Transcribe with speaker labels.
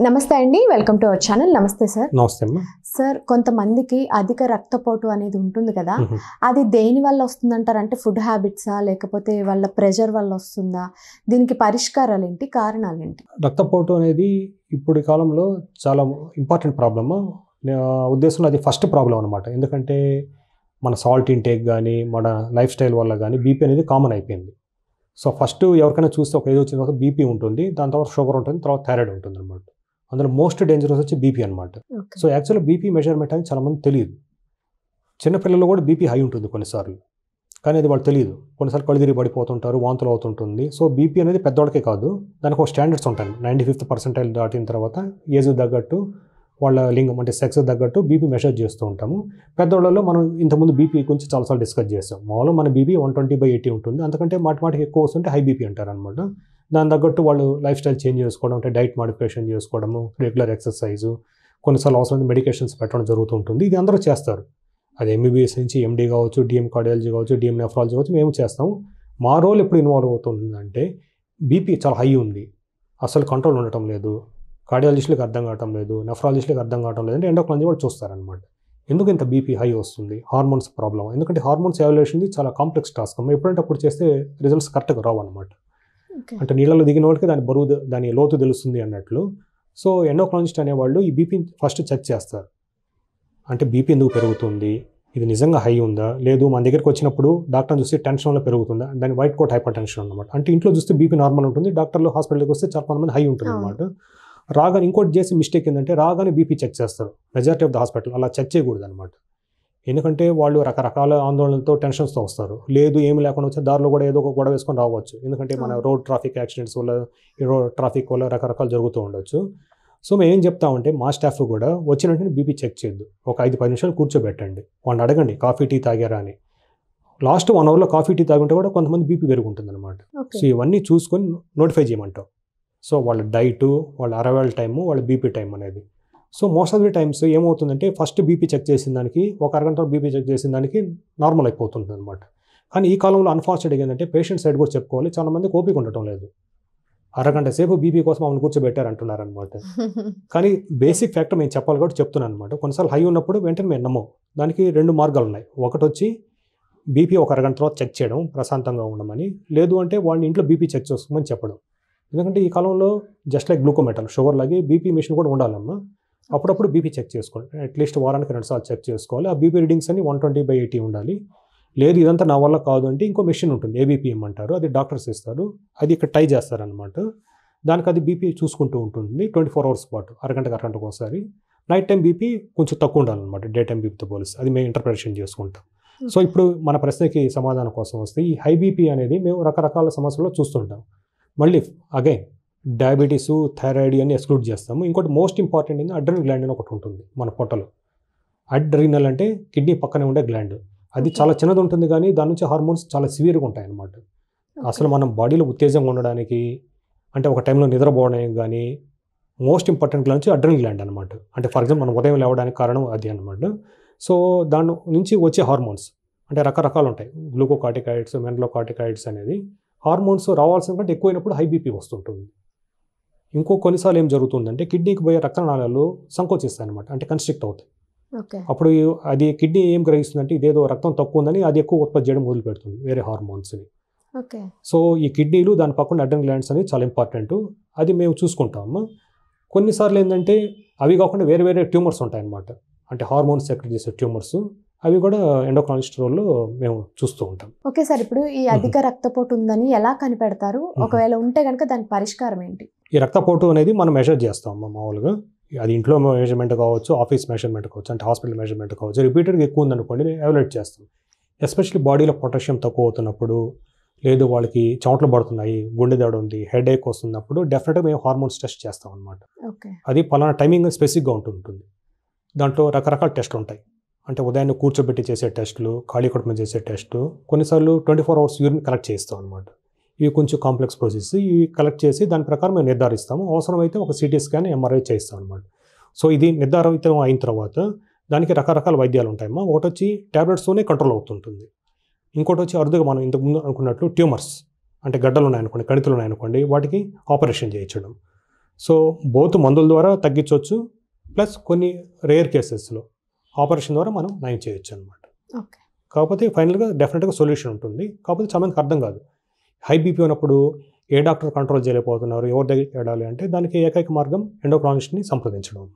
Speaker 1: నమస్తే అండి, welcome to our channel. నమస్తే సార్.
Speaker 2: నమస్తే అమ్మా.
Speaker 1: సార్, కొంతమందికి అధిక రక్తపోటు అనేది ఉంటుంది కదా, అది దేని వల్ల వస్తుందంటారు? అంటే ఫుడ్ హ్యాబిట్సా, లేకపోతే వాళ్ళ ప్రెషర్ వల్ల వస్తుందా? దీనికి పరిష్కారాలు ఏంటి, కారణాలు ఏంటి?
Speaker 2: రక్తపోటు అనేది ఇప్పుడు ఈ కాలంలో చాలా ఇంపార్టెంట్ ప్రాబ్లమ్. ఉద్దేశంలో అది ఫస్ట్ ప్రాబ్లం అనమాట. ఎందుకంటే మన సాల్ట్ ఇంటేక్ కానీ మన లైఫ్ స్టైల్ వల్ల కానీ బీపీ అనేది కామన్ అయిపోయింది. సో ఫస్ట్ ఎవరికైనా చూస్తే ఒక ఏజ్ వచ్చిన తర్వాత బీపీ ఉంటుంది, దాని తర్వాత షుగర్ ఉంటుంది, తర్వాత థైరాయిడ్ ఉంటుంది అనమాట. అందులో మోస్ట్ డేంజరస్ వచ్చి బీపీ అనమాట. సో యాక్చువల్గా బీపీ మెజర్మెంట్ అనేది చాలామంది తెలియదు. చిన్నపిల్లలు కూడా బీపీ హై ఉంటుంది కొన్నిసార్లు, కానీ అది వాళ్ళు తెలియదు. కొన్నిసార్లు కళ్ళు తిరిగి పడిపోతుంటారు, వాంతులు అవుతుంటుంది. సో బీపీ అనేది పెద్దవాళ్ళకే కాదు, దానికి ఒక స్టాండర్డ్స్ ఉంటాయి. 95th పర్సెంటైల్ దాటిన తర్వాత ఏజ్ తగ్గట్టు వాళ్ళ లింగం అంటే సెక్స్ తగ్గట్టు బీపీ మెజర్ చేస్తూ ఉంటాము. పెద్దవాళ్ళలో మనం ఇంతకుముందు బీపీ గురించి చాలాసార్లు డిస్కస్ చేస్తాం. మామూలుగా మన బీపీ 120/80 ఉంటుంది, అంతకంటే మాటికి ఎక్కువ వస్తుంటే హై బీపీ అంటారు అనమాట. దాని తగ్గట్టు వాళ్ళు లైఫ్ స్టైల్ చేంజ్ చేసుకోవడం, అంటే డైట్ మాడిఫికేషన్ చేసుకోవడము, రెగ్యులర్ ఎక్సర్సైజు, కొన్నిసార్లు అవసరమైన మెడికేషన్స్ పెట్టడం జరుగుతూ ఉంటుంది. ఇది అందరూ చేస్తారు. అది ఎంబీబీఎస్ నుంచి ఎండీ కావచ్చు, డిఎం కార్డియాలజీ కావచ్చు, డిఎం నెఫ్రాలజీ కావచ్చు, మేము చేస్తాము. మా రోల్ ఎప్పుడు ఇన్వాల్వ్ అవుతుందంటే బీపీ చాలా హై ఉంది, అసలు కంట్రోల్ ఉండటం లేదు, కార్డియాలజిస్టులకు అర్థం కావటం లేదు, నెఫ్రాలజిస్టులకు అర్థం కావటం లేదు అంటే ఎండోక్రైనాలజీ కూడా చూస్తారనమాట. ఎందుకు ఇంత బీపీ హై వస్తుంది? Hormones problem. ఎందుకంటే హార్మోన్స్ ఎవాల్యుయేషన్ చాలా కాంప్లెక్స్ టాస్క్. ఎప్పుడంటే అప్పుడు చేస్తే రిజల్ట్స్ కరెక్ట్గా రావు అనమాట. అంటే నీళ్ళలో దిగిన వాళ్ళకి దాని బరువు, దాని లోతు తెలుస్తుంది అన్నట్లు. సో ఎండోక్రైనాలజిస్ట్ అనేవాళ్ళు ఈ బీపీ ఫస్ట్ చెక్ చేస్తారు. అంటే బీపీ ఎందుకు పెరుగుతుంది, ఇది నిజంగా హై ఉందా లేదు, మన దగ్గరికి వచ్చినప్పుడు డాక్టర్ని చూస్తే టెన్షన్లో పెరుగుతుందా, దాని వైట్ కోట్ హైపర్ టెన్షన్ అనమాట. అంటే ఇంట్లో చూస్తే బీపీ నార్మల్ ఉంటుంది, డాక్టర్లు హాస్పిటల్కి వస్తే చాలా కొంతమంది హై ఉంటుంది అనమాట. రాగానే ఇంకోటి చేసి మిస్టేక్ ఏంటంటే రాగానే బీపీ చెక్ చేస్తారు మెజారిటీ ఆఫ్ ద హాస్పిటల్. అలా చెక్ చేయకూడదు అనమాట. ఎందుకంటే వాళ్ళు రకరకాల ఆందోళనలతో టెన్షన్స్తో వస్తారు. లేదు ఏమి లేకుండా వచ్చి దారిలో కూడా ఏదో ఒక గొడవ వేసుకొని రావచ్చు. ఎందుకంటే మన రోడ్ ట్రాఫిక్ యాక్సిడెంట్స్ వల్ల, రోడ్ ట్రాఫిక్ వల్ల రకరకాలు జరుగుతూ ఉండొచ్చు. సో మేము ఏం చెప్తామంటే మా స్టాఫ్ కూడా వచ్చిన వెంటనే బీపీ చెక్ చేయొద్దు, ఒక 5-10 నిమిషాలు కూర్చోబెట్టండి, వాళ్ళని అడగండి కాఫీ టీ తాగారా అని. లాస్ట్ 1 అవర్లో కాఫీ టీ తాగుంటే కూడా కొంతమంది బీపీ పెరుగుతుంది అనమాట. సో ఇవన్నీ చూసుకొని నోటిఫై చేయమంటాం. సో వాళ్ళ డైటు, వాళ్ళ అరైవల్ టైము, వాళ్ళ బీపీ టైం అనేది. So most of the times ఏమవుతుందంటే ఫస్ట్ బీపీ చెక్ చేసిన దానికి ఒక అరగంట బీపీ చెక్ చేసిన దానికి నార్మల్ అయిపోతుంది అనమాట. కానీ ఈ కాలంలో అన్ఫార్చునేట్ ఏంటంటే పేషెంట్ సైడ్ కూడా చెప్పుకోవాలి, చాలా మందికి ఓపిక ఉండటం లేదు. అరగంట సేపు బీపీ కోసం ఆమెను కూర్చోబెట్టారు అంటున్నారనమాట. కానీ బేసిక్ ఫ్యాక్టర్ మేము చెప్పాలి కాబట్టి చెప్తున్నాను అనమాట. కొన్నిసార్లు హై ఉన్నప్పుడు వెంటనే మేము నమ్మం. దానికి 2 మార్గాలు ఉన్నాయి. ఒకటి వచ్చి బీపీ ఒక అరగంట తర్వాత చెక్ చేయడం, ప్రశాంతంగా ఉండమని. లేదు అంటే వాడిని ఇంట్లో బీపీ చెక్ చేసుకోమని చెప్పడం. ఎందుకంటే ఈ కాలంలో జస్ట్ లైక్ గ్లూకోమెటర్, షుగర్ లాగే బీపీ మిషన్ కూడా ఉండాలమ్మా. అప్పుడప్పుడు బీపీ చెక్ చేసుకోండి, అట్లీస్ట్ వారానికి 2 సార్లు చెక్ చేసుకోవాలి. ఆ బీపీ రీడింగ్స్ అన్ని 120/80 ఉండాలి. లేదు ఇదంతా నా వల్ల కాదు అంటే ఇంకో మెషిన్ ఉంటుంది, ఏబీపీఎం అంటారు, అది డాక్టర్స్ ఇస్తారు. అది ఇక్కడ టై చేస్తారనమాట. దానికి అది బీపీ చూసుకుంటూ ఉంటుంది 24 అవర్స్ పాటు, అరగంటకు ఒకసారి. నైట్ టైం బీపీ కొంచెం తక్కువ ఉండాలన్నమాట డే టైం బీపీతో పోలిస్తే. అది మేము ఇంటర్ప్రిటేషన్ చేసుకుంటాం. సో ఇప్పుడు మన ప్రశ్నకి సమాధానం కోసం వస్తే ఈ హై బీపీ అనేది మేము రకరకాల సమస్యల్లో చూస్తుంటాం. మళ్ళీ అగైన్ డయాబెటీస్, థైరాయిడ్ అని ఎక్స్క్లూడ్ చేస్తాము. ఇంకోటి మోస్ట్ ఇంపార్టెంట్ ఏంటి, అడ్రినల్ గ్లాండ్ అని ఒకటి ఉంటుంది మన పొట్టలో. అడ్రినల్ అంటే కిడ్నీ పక్కనే ఉండే గ్లాండ్. అది చాలా చిన్నది ఉంటుంది, కానీ దాని నుంచి హార్మోన్స్ చాలా సివియర్గా ఉంటాయి అన్నమాట. అసలు మనం బాడీలో ఉత్తేజంగా ఉండడానికి, అంటే ఒక టైంలో నిద్రపోవడానికి కానీ మోస్ట్ ఇంపార్టెంట్ గ్లాండ్ నుంచి అడ్రినల్ గ్లాండ్ అనమాట. అంటే ఫర్ ఎగ్జాంపుల్ మనం ఉదయం లేవడానికి కారణం అది అనమాట. సో దాని నుంచి వచ్చే హార్మోన్స్ అంటే రకరకాలు ఉంటాయి. గ్లూకోకార్టికాయిడ్స్, మెనలోకార్టికాయిడ్స్ అనేది హార్మోన్స్ రావాల్సిన కంటే ఎక్కువైనప్పుడు హై బీపీ వస్తుంటుంది. కొన్నిసార్లు ఏం జరుగుతుందంటే కిడ్నీకి పోయే రక్తనాళాలు సంకోచిస్తాయి అనమాట, అంటే కన్స్ట్రిక్ట్ అవుతాయి. అప్పుడు అది కిడ్నీ ఏం గ్రహిస్తుందంటే ఇదేదో రక్తం తక్కువ ఉందని అది ఎక్కువ ఉత్పత్తి చేయడం మొదలు పెడుతుంది వేరే హార్మోన్స్ని. సో ఈ కిడ్నీలు దాని పక్కన అడ్రినల్ గ్లాండ్స్ అనేది చాలా ఇంపార్టెంట్. అది మేము చూసుకుంటాము. కొన్నిసార్లు ఏంటంటే అవి కాకుండా వేరే వేరే ట్యూమర్స్ ఉంటాయన్నమాట, అంటే హార్మోన్స్ సెక్రెట్ చేసే ట్యూమర్స్. అవి కూడా ఎండోక్రైనాలజిస్ట్ రోల్లో మేము చూస్తూ ఉంటాం.
Speaker 1: ఓకే సార్, ఇప్పుడు ఈ అధిక రక్తపోటు ఉందని ఎలా కనిపెడతారు? ఒకవేళ ఉంటే కనుక దాని పరిష్కారం ఏంటి?
Speaker 2: ఈ రక్తపోటు అనేది మనం మెజర్ చేస్తాం మామూలుగా. అది ఇంట్లో మెజర్మెంట్ కావచ్చు, ఆఫీస్ మెజర్మెంట్ కావచ్చు, అంటే హాస్పిటల్ మెజర్మెంట్ కావచ్చు. రిపీటెడ్గా ఎక్కువ ఉందనుకోండి ఎవాల్యుయేట్ చేస్తాం. ఎస్పెషల్లీ బాడీలో పొటాషియం తక్కువ అవుతున్నప్పుడు, లేదు వాళ్ళకి చెమటలు పడుతున్నాయి, గుండె దడ ఉంది, హెడ్ ఏక్ వస్తున్నప్పుడు డెఫినెట్గా మేము హార్మోన్స్ టెస్ట్ చేస్తాం అనమాట. అది పలానా టైమింగ్ స్పెసిఫిక్గా ఉంటుంది. దాంట్లో రకరకాల టెస్ట్లు ఉంటాయి. అంటే ఉదయాన్నే కూర్చోబెట్టి చేసే టెస్టులు, ఖాళీ కడుపు మీద చేసే టెస్టు, కొన్నిసార్లు 24 అవర్స్ యూరిన్ కలెక్ట్ చేస్తాం అనమాట. ఇవి కొంచెం కాంప్లెక్స్ ప్రాసెస్. ఇవి కలెక్ట్ చేసి దాని ప్రకారం మేము నిర్ధారిస్తాము. అవసరమైతే ఒక సిటీ స్కాన్, ఎంఆర్ఐ చేస్తాం అనమాట. సో ఇది నిర్ధారితం అయిన తర్వాత దానికి రకరకాల వైద్యాలు ఉంటాయమ్మా. ఒకటి వచ్చి ట్యాబ్లెట్స్తోనే కంట్రోల్ అవుతుంటుంది. ఇంకోటి వచ్చి అరుదుగా మనం ఇంతకుముందు అనుకున్నట్లు ట్యూమర్స్, అంటే గడ్డలు ఉన్నాయనుకోండి, కణితులు ఉన్నాయనుకోండి, వాటికి ఆపరేషన్ చేయించడం. సో బోత్ మందుల ద్వారా తగ్గించవచ్చు, ప్లస్ కొన్ని రేర్ కేసెస్లో ఆపరేషన్ ద్వారా మనం నయం చేయొచ్చు అనమాట.
Speaker 1: ఓకే.
Speaker 2: కాకపోతే ఫైనల్గా డెఫినెట్గా సొల్యూషన్ ఉంటుంది. కాకపోతే చాలామందికి అర్థం కాదు. హై బీపీ ఉన్నప్పుడు ఏ డాక్టర్ కంట్రోల్ చేయలేకపోతున్నారు, ఎవరి దగ్గరికి వెళ్ళాలి అంటే దానికి ఏకైక మార్గం ఎండోక్రానిస్ట్ని సంప్రదించడం.